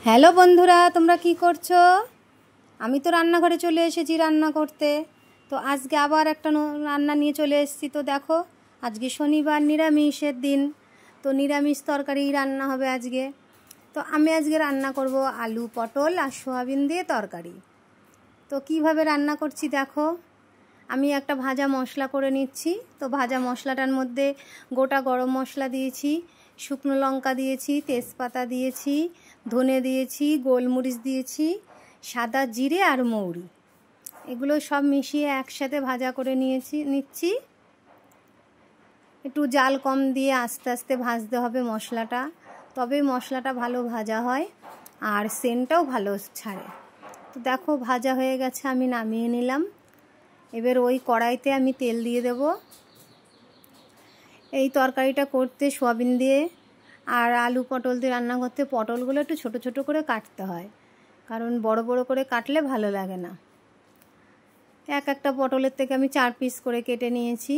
Hello বন্ধুরা, তোমরা কি করছো? আমি তো রান্নাঘরে চলে এসেছি রান্না করতে। তো আজকে আবার একটা রান্না নিয়ে চলে এসেছি। তো দেখো, আজকে শনিবার, নিরামিষের দিন। তো নিরামিষ তরকারি রান্না হবে আজকে। তো আমি আজকে রান্না করব আলু পটল আর সোয়াবিন দিয়ে তরকারি। তো কিভাবে রান্না করছি দেখো। আমি একটা ভাজা মশলা করে নিচ্ছি। তো ভাজা মশলাটার মধ্যে গোটা গরম মশলা দিয়েছি, শুকনো লঙ্কা দিয়েছি, তেজপাতা দিয়েছি, ধনে দিয়েছি, গোলমরিচ দিয়েছি, সাদা জিরে আর মৌরি, এগুলো সব মিশিয়ে একসাথে ভাজা করে নিচ্ছি। একটু জাল কম দিয়ে আস্তে আস্তে ভাজতে হবে মশলাটা, তবে মশলাটা ভালো ভাজা হয় আর সেন্টটাও ভালো ছাড়ে। তো দেখো ভাজা হয়ে গেছে, আমি নামিয়ে নিলাম। এবার ওই কড়াইতে আমি তেল দিয়ে দেব। এই তরকারিটা করতে সোয়াবিন দিয়ে আর আলু পটল দিয়ে রান্না করতে পটলগুলো একটু ছোট ছোট করে কাটতে হয়, কারণ বড় বড় করে কাটলে ভালো লাগে না। একটা পটলের থেকে আমি 4 পিস করে কেটে নিয়েছি।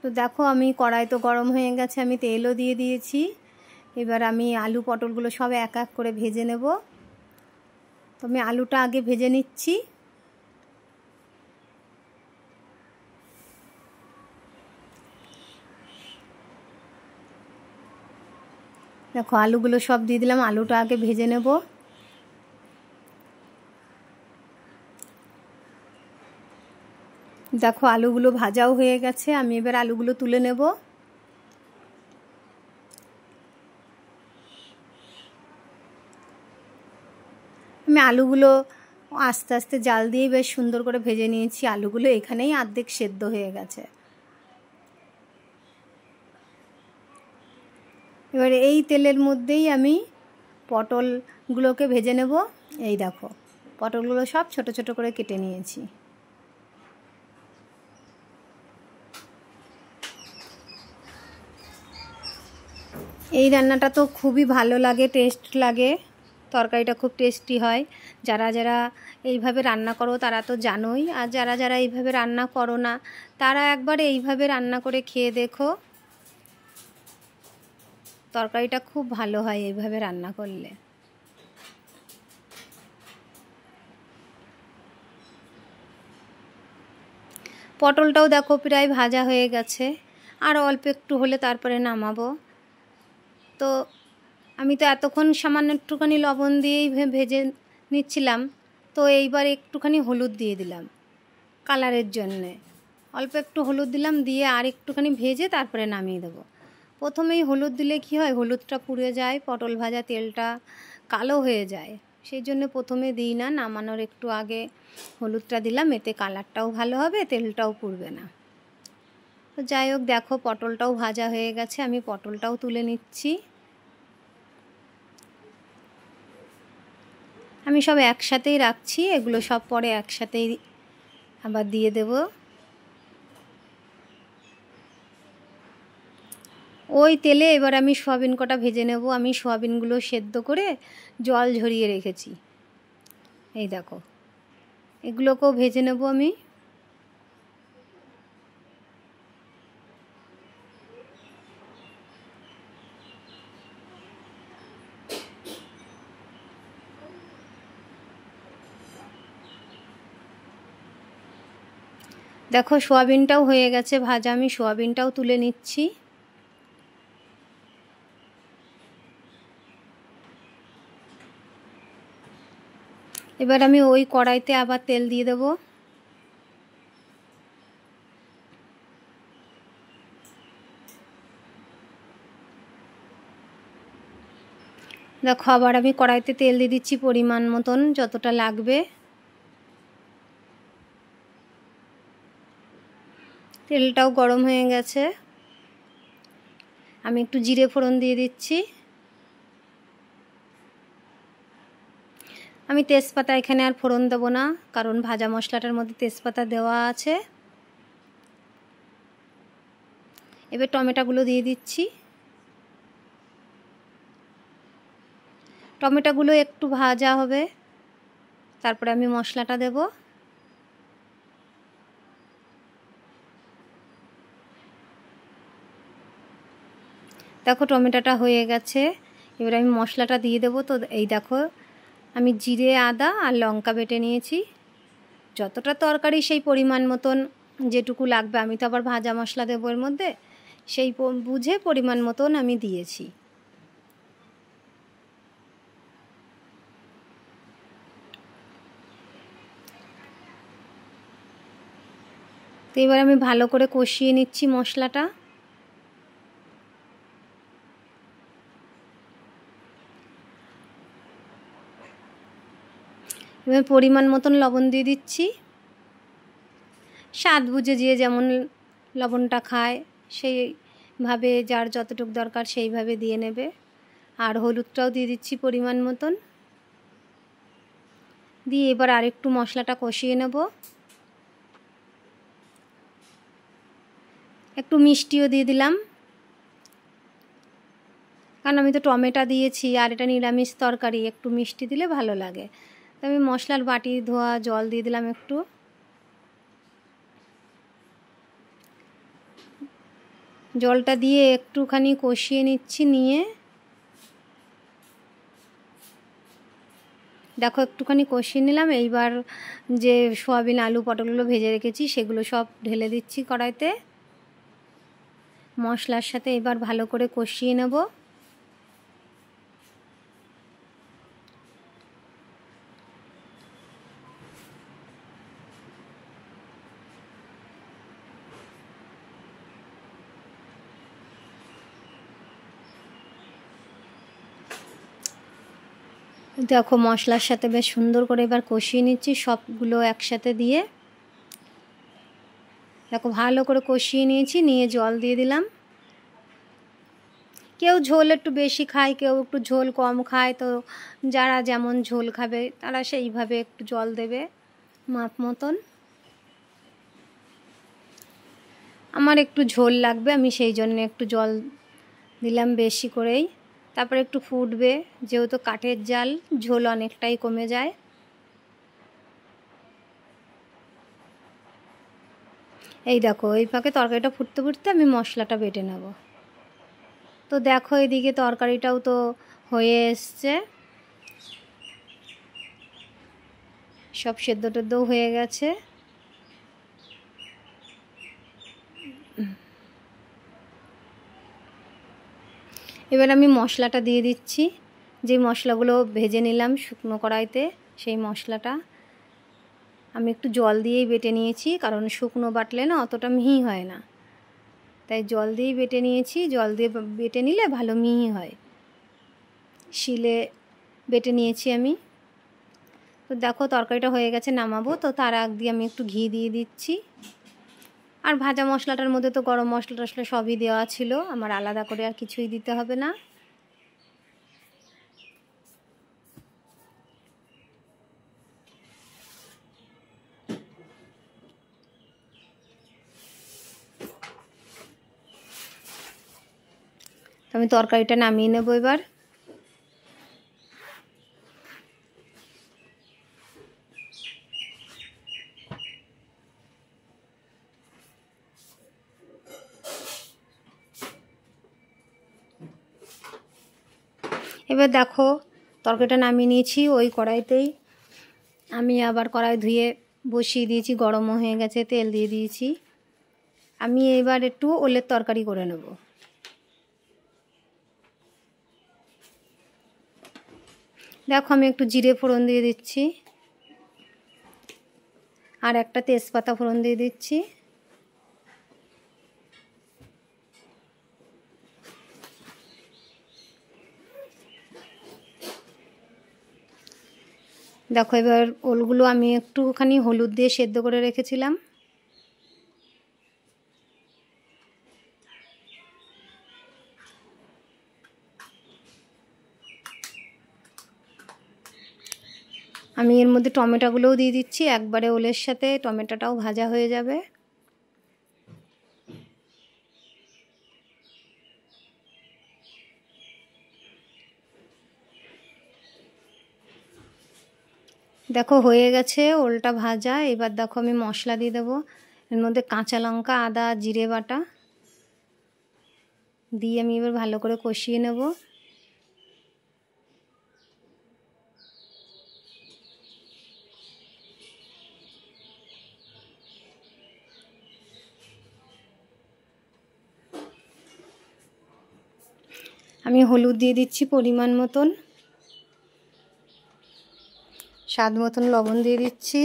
তো দেখো আমি কড়াই তো গরম হয়ে গেছে, আমি তেলও দিয়ে দিয়েছি। এবার আমি আলু পটলগুলো সব এক এক করে ভেজে নেব। তো আমি আলুটা আগে ভেজে নিচ্ছি। দেখো আলুগুলো সব দিয়ে দিলাম, আলুটা আগে ভেজে নেব। দেখো আলুগুলো ভাজাও হয়ে গেছে, আমি এবার আলুগুলো তুলে নেব। আমি আলুগুলো আস্তে আস্তে জাল দিয়ে বেশ সুন্দর করে ভেজে নিয়েছি। আলুগুলো এখানেই অর্ধেক সেদ্ধ হয়ে গেছে। এবার এই তেলের মধ্যেই আমি পটলগুলোকে ভেজে নেব। এই দেখো পটলগুলো সব ছোট ছোট করে কেটে নিয়েছি। এই রান্নাটা তো খুবই ভালো লাগে, টেস্ট লাগে, তরকারিটা খুব টেস্টি হয়। যারা যারা এইভাবে রান্না করো তারা তো জানোই, আর যারা যারা এইভাবে রান্না করো না তারা একবার এইভাবে রান্না করে খেয়ে দেখো। তরকারিটা খুব ভালো হয় এইভাবে রান্না করলে। পটলটাও দেখো প্রায় ভাজা হয়ে গেছে, আর অল্প একটু হলে তারপরে নামাবো। তো আমি তো এতক্ষণ সামান্য একটুখানি লবণ দিয়েই ভেজে নিচ্ছিলাম। তো এইবার একটুখানি হলুদ দিয়ে দিলাম কালারের জন্যে। অল্প একটু হলুদ দিলাম, দিয়ে আর একটুখানি ভেজে তারপরে নামিয়ে দেবো। প্রথমেই হলুদ দিলে কি হয়, হলুদটা পুড়ে যায়, পটল ভাজা তেলটা কালো হয়ে যায়। সেই জন্য প্রথমে দিই না, নামানোর একটু আগে হলুদটা দিলাম, এতে কালারটাও ভালো হবে, তেলটাও পুড়বে না। তো যাই হোক দেখো পটলটাও ভাজা হয়ে গেছে, আমি পটলটাও তুলে নিচ্ছি। আমি সব একসাথেই রাখছি, এগুলো সব পরে একসাথেই আবার দিয়ে দেব। ওই তেলে এবার আমি সোয়াবিন কটা ভেজে নেব। আমি সোয়াবিনগুলো সেদ্ধ করে জল ঝরিয়ে রেখেছি। এই দেখো এগুলোকেও ভেজে নেব আমি। দেখো সোয়াবিনটাও হয়ে গেছে ভাজা, আমি সোয়াবিনটাও তুলে নিচ্ছি। এবার আমি ওই কড়াইতে আবার তেল দিয়ে দেব। দেখো আবার আমি কড়াইতে তেল দিয়ে দিচ্ছি পরিমাণ মতন, যতটা লাগবে। তেলটাও গরম হয়ে গেছে, আমি একটু জিরে ফোড়ন দিয়ে দিচ্ছি। আমি তেজপাতা এখানে আর ফোড়ন দেবো না, কারণ ভাজা মশলাটার মধ্যে তেজপাতা দেওয়া আছে। এবার টমেটোগুলো দিয়ে দিচ্ছি। টমেটোগুলো একটু ভাজা হবে, তারপরে আমি মশলাটা দেব। দেখো টমেটোটা হয়ে গেছে, এবার আমি মশলাটা দিয়ে দেবো। তো এই দেখো আমি জিরে, আদা আর লঙ্কা বেটে নিয়েছি। যতটা তরকারি সেই পরিমাণ মতন যেটুকু লাগবে, আমি তো আবার ভাজা মশলা দেবো এর মধ্যে, সেই বুঝে পরিমাণ মতন আমি দিয়েছি। তো এবার আমি ভালো করে কষিয়ে নিচ্ছি মশলাটা। এবার পরিমাণ মতন লবণ দিয়ে দিচ্ছি। স্বাদ বুঝে যে যেমন লবণটা খায় সেইভাবে, যার যতটুকু দরকার সেইভাবে দিয়ে নেবে। আর হলুদটাও দিয়ে দিচ্ছি পরিমাণ মতন। দিয়ে এবার আরেকটু মশলাটা কষিয়ে নেব। একটু মিষ্টিও দিয়ে দিলাম, কারণ আমি তো টমেটো দিয়েছি আর এটা নিরামিষ তরকারি, একটু মিষ্টি দিলে ভালো লাগে। তো আমি মশলার বাটি ধোয়া জল দিয়ে দিলাম একটু। জলটা দিয়ে একটুখানি কষিয়ে নিচ্ছি। নিয়ে দেখো একটুখানি কষিয়ে নিলাম। এইবার যে সয়াবিন, আলু, পটলগুলো ভেজে রেখেছি সেগুলো সব ঢেলে দিচ্ছি কড়াইতে। মশলার সাথে এবার ভালো করে কষিয়ে নেব। দেখো মশলার সাথে বেশ সুন্দর করে এবার কষিয়ে নিচ্ছি সবগুলো একসাথে দিয়ে। দেখো ভালো করে কষিয়ে নিয়েছি। নিয়ে জল দিয়ে দিলাম। কেউ ঝোল একটু বেশি খায়, কেউ একটু ঝোল কম খায়, তো যারা যেমন ঝোল খাবে তারা সেইভাবে একটু জল দেবে মাপ মতন। আমার একটু ঝোল লাগবে, আমি সেই জন্য একটু জল দিলাম বেশি করেই। তারপরে একটু ফুটবে, যেহেতু কাঠের জাল, ঝোল অনেকটাই কমে যায়। এই দেখো এই ফাঁকে তরকারিটা ফুটতে ফুটতে আমি মশলাটা বেটে নেব। তো দেখো এদিকে তরকারিটাও তো হয়ে এসছে, সব সেদ্ধ টেদ্ধও হয়ে গেছে। এবার আমি মশলাটা দিয়ে দিচ্ছি, যে মশলাগুলো ভেজে নিলাম শুকনো কড়াইতে, সেই মশলাটা আমি একটু জল দিয়েই বেটে নিয়েছি, কারণ শুকনো বাটলে না অতটা মিহি হয় না, তাই জল দিয়েই বেটে নিয়েছি। জল দিয়ে বেটে নিলে ভালো মিহি হয়। শিলে বেটে নিয়েছি আমি। তো দেখো তরকারিটা হয়ে গেছে, নামাবো। তো তার আগ দিয়ে আমি একটু ঘি দিয়ে দিচ্ছি। আর ভাজা মশলাটার মধ্যে তো গরম মশলা টশলা সবই দেওয়া ছিল, আমার আলাদা করে আর কিছুই দিতে হবে না। তো আমি তরকারিটা নামিয়ে নেব এবার। এবার দেখো তরকারিটা নামিয়ে নিয়েছি। ওই কড়াইতেই আমি আবার কড়াই ধুয়ে বসিয়ে দিয়েছি, গরমও হয়ে গেছে, তেল দিয়ে দিয়েছি। আমি এবার একটু ওলের তরকারি করে নেব। দেখো আমি একটু জিরে ফোড়ন দিয়ে দিচ্ছি, আর একটা তেজপাতা ফোড়ন দিয়ে দিচ্ছি। দেখো এবার ওলগুলো আমি একটুখানি হলুদ দিয়ে সেদ্ধ করে রেখেছিলাম। আমি এর মধ্যে টমেটোগুলোও দিয়ে দিচ্ছি একবারে, ওলের সাথে টমেটোটাও ভাজা হয়ে যাবে। দেখো হয়ে গেছে ওলটা ভাজা। এবার দেখো আমি মশলা দিয়ে দেবো। এর মধ্যে কাঁচা লঙ্কা, আদা, জিরে বাটা দিয়ে আমি এবার ভালো করে কষিয়ে নেব। আমি হলুদ দিয়ে দিচ্ছি পরিমাণ মতন, স্বাদ মতন লবণ দিয়ে দিচ্ছি,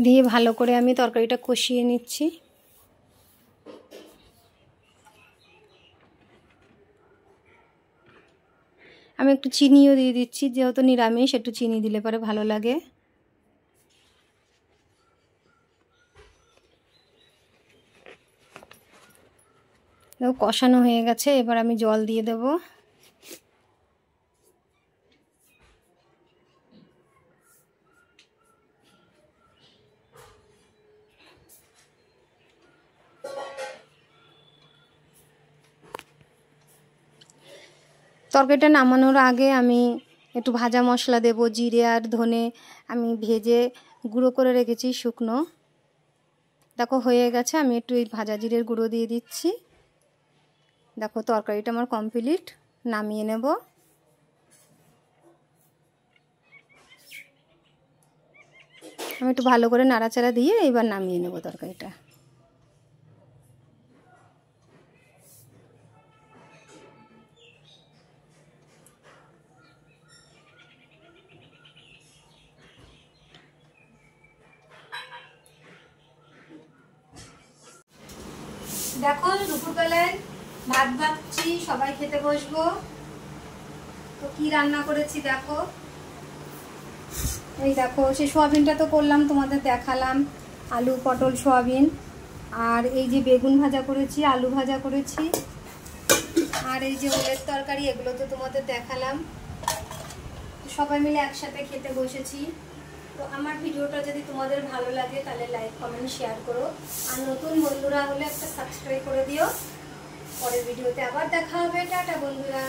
দিয়ে ভালো করে আমি তরকারিটা কষিয়ে নিচ্ছি। আমি একটু চিনিও দিয়ে দিচ্ছি, যেহেতু নিরামিষ একটু চিনি দিলে পরে ভালো লাগে। কষানো হয়ে গেছে, এবার আমি জল দিয়ে দেব। তরকারিটা নামানোর আগে আমি একটু ভাজা মশলা দেব, জিরে আর ধনে আমি ভেজে গুঁড়ো করে রেখেছি শুকনো। দেখো হয়ে গেছে, আমি একটু এই ভাজা জিরের গুঁড়ো দিয়ে দিচ্ছি। দেখো তরকারিটা আমার কমপ্লিট, নামিয়ে নেব। আমি একটু ভালো করে নাড়াচাড়া দিয়ে এবার নামিয়ে নেব তরকারিটা। দেখো দুপুরবেলায় ভাত ভাবছি, সবাই খেতে বসবো। তো কি রান্না করেছি দেখো, এই দেখো সেই সোয়াবিনটা তো করলাম, তোমাদের দেখালাম, আলু পটল সোয়াবিন। আর এই যে বেগুন ভাজা করেছি, আলু ভাজা করেছি, আর এই যে ওলের তরকারি, এগুলো তো তোমাদের দেখালাম। সবাই মিলে একসাথে খেতে বসেছি। তো আমার ভিডিওটা যদি তোমাদের ভালো লাগে তাহলে লাইক কমেন্ট শেয়ার করো, আর নতুন বন্ধুরা হলে একটা সাবস্ক্রাইব করে দিও। পরের ভিডিওতে আবার দেখা হবে। টাটা বন্ধুরা।